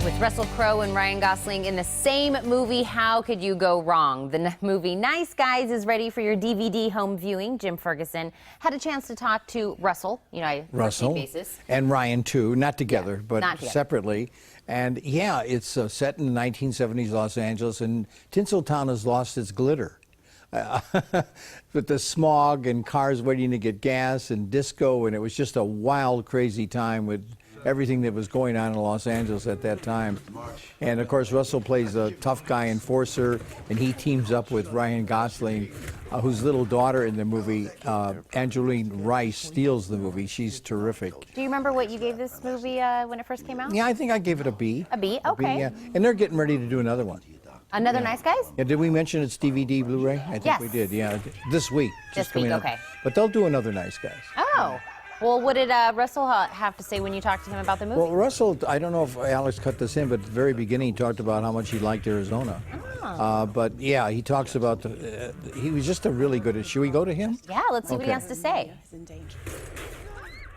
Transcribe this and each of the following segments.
With Russell Crowe and Ryan Gosling in the same movie, how could you go wrong? The movie Nice Guys is ready for your DVD home viewing. Jim Ferguson had a chance to talk to Russell, Russell basis. And Ryan too, not together, but not together. separately. And yeah, it's set in the 1970s Los Angeles, and Tinseltown has lost its glitter. With the smog and cars waiting to get gas and disco, and it was just a wild, crazy time with everything that was going on in Los Angeles at that time. And of course, Russell plays a tough guy enforcer, and he teams up with Ryan Gosling, whose little daughter in the movie, Angeline Rice, steals the movie. She's terrific. Do you remember what you gave this movie when it first came out? Yeah, I think I gave it a B. A B? Okay. B, yeah. And they're getting ready to do another one. Another Nice Guys? Yeah, did we mention it's DVD, Blu-ray? I think Yes. we did, yeah. This week. This week, okay. But they'll do another Nice Guys. Oh. Well, what did Russell have to say when you talked to him about the movie? Well, Russell, I don't know if Alex cut this in, but at the very beginning he talked about how much he liked Arizona. Oh. But yeah, he talks about, he was just a really good, should we go to him? Yeah, let's see what he has to say.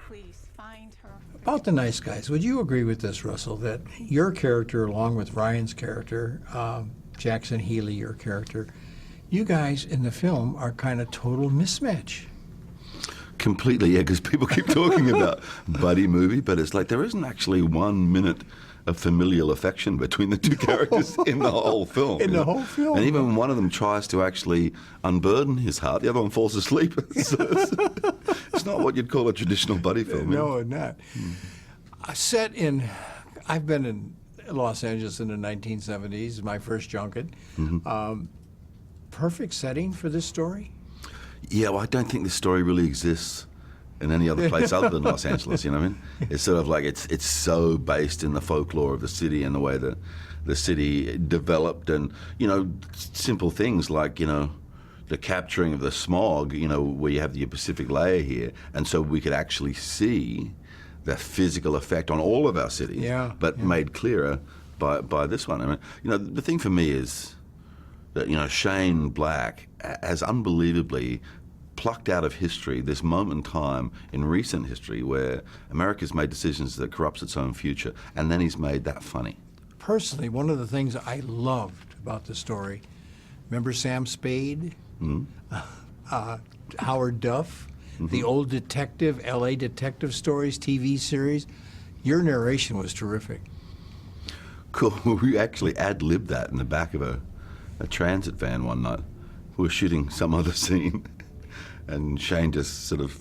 Please find her. About the Nice Guys, would you agree with this, Russell, that your character, along with Ryan's character, Jackson Healy, your character, you guys in the film are kind of total mismatch? Completely, yeah, because people keep talking about buddy movie, but it's like there isn't actually 1 minute of familial affection between the two characters in the whole film. In the whole film. And even when one of them tries to actually unburden his heart, the other one falls asleep. So it's not what you'd call a traditional buddy film. No, not. Set in, I've been in Los Angeles in the 1970s, my first junket. Perfect setting for this story? Yeah, well, I don't think this story really exists in any other place other than Los Angeles, you know what I mean? It's sort of like it's so based in the folklore of the city and the way that the city developed, and, simple things like, the capturing of the smog, where you have the Pacific layer here, and so we could actually see the physical effect on all of our cities, made clearer by this one. I mean, the thing for me is that, Shane Black has unbelievably plucked out of history this moment in time in recent history where America's made decisions that corrupts its own future, and then he's made that funny. Personally, one of the things I loved about the story, remember Sam Spade? Howard Duff? The old detective, LA detective stories, TV series? Your narration was terrific. Cool. We actually ad-libbed that in the back of a transit van one night. We were shooting some other scene, and Shane just sort of,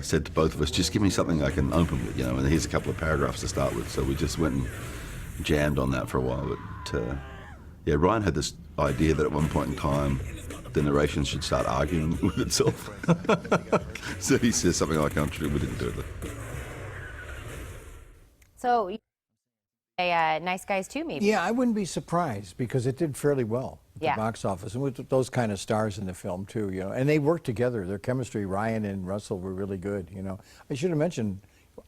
said to both of us, just give me something I can open with, and here's a couple of paragraphs to start with. So we just went and jammed on that for a while. But yeah, Ryan had this idea that at one point in time, the narration should start arguing with itself. So he says something like, we didn't do it. So, Nice Guys too, maybe? Yeah, I wouldn't be surprised because it did fairly well at the box office, and with those kind of stars in the film too, and they worked together. Their chemistry, Ryan and Russell, were really good. I should have mentioned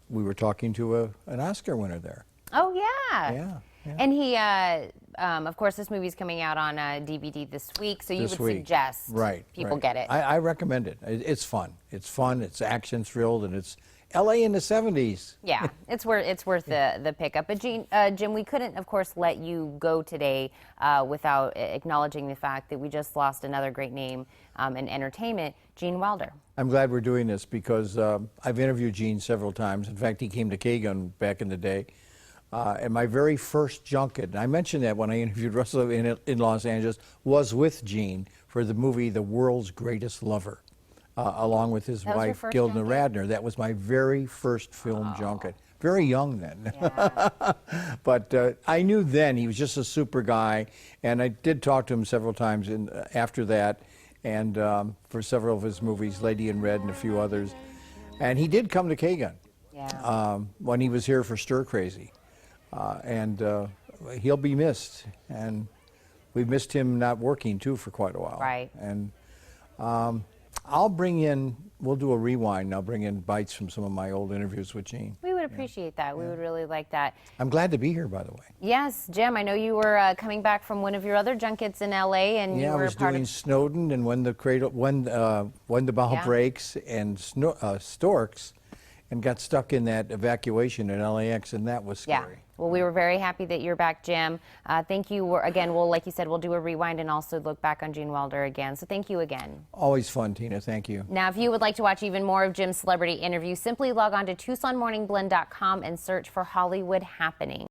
we were talking to an Oscar winner there. Oh yeah. Yeah. And he, of course, this movie's coming out on DVD this week, so you would suggest people get it. I recommend it. It's fun. It's fun. It's action-thrilled, and it's L.A. in the 70s. Yeah, it's worth the pickup. But Jim, we couldn't, of course, let you go today without acknowledging the fact that we just lost another great name in entertainment, Gene Wilder. I'm glad we're doing this because I've interviewed Gene several times. In fact, he came to KGUN back in the day. And my very first junket, and I mentioned that when I interviewed Russell in Los Angeles, was with Gene for the movie The World's Greatest Lover, along with his wife, Gilda Radner. That was my very first film junket. Very young then. Yeah. But I knew then he was just a super guy, and I did talk to him several times after that, and for several of his movies, Lady in Red and a few others. And he did come to KGUN when he was here for Stir Crazy. And he'll be missed, and we've missed him not working too for quite a while. Right. And I'll bring in, we'll do a rewind, and I'll bring in bites from some of my old interviews with Gene. We would appreciate that. We would really like that. I'm glad to be here, by the way. Yes, Jim, I know you were coming back from one of your other junkets in LA, and you were I was doing Snowden and When the Bow Breaks and Storks, and got stuck in that evacuation in LAX, and that was scary. Well, we were very happy that you're back, Jim. Thank you. Again, like you said, we'll do a rewind and also look back on Gene Wilder again. So thank you again. Always fun, Tina. Thank you. Now, if you would like to watch even more of Jim's celebrity interviews, simply log on to TucsonMorningBlend.com and search for Hollywood Happening.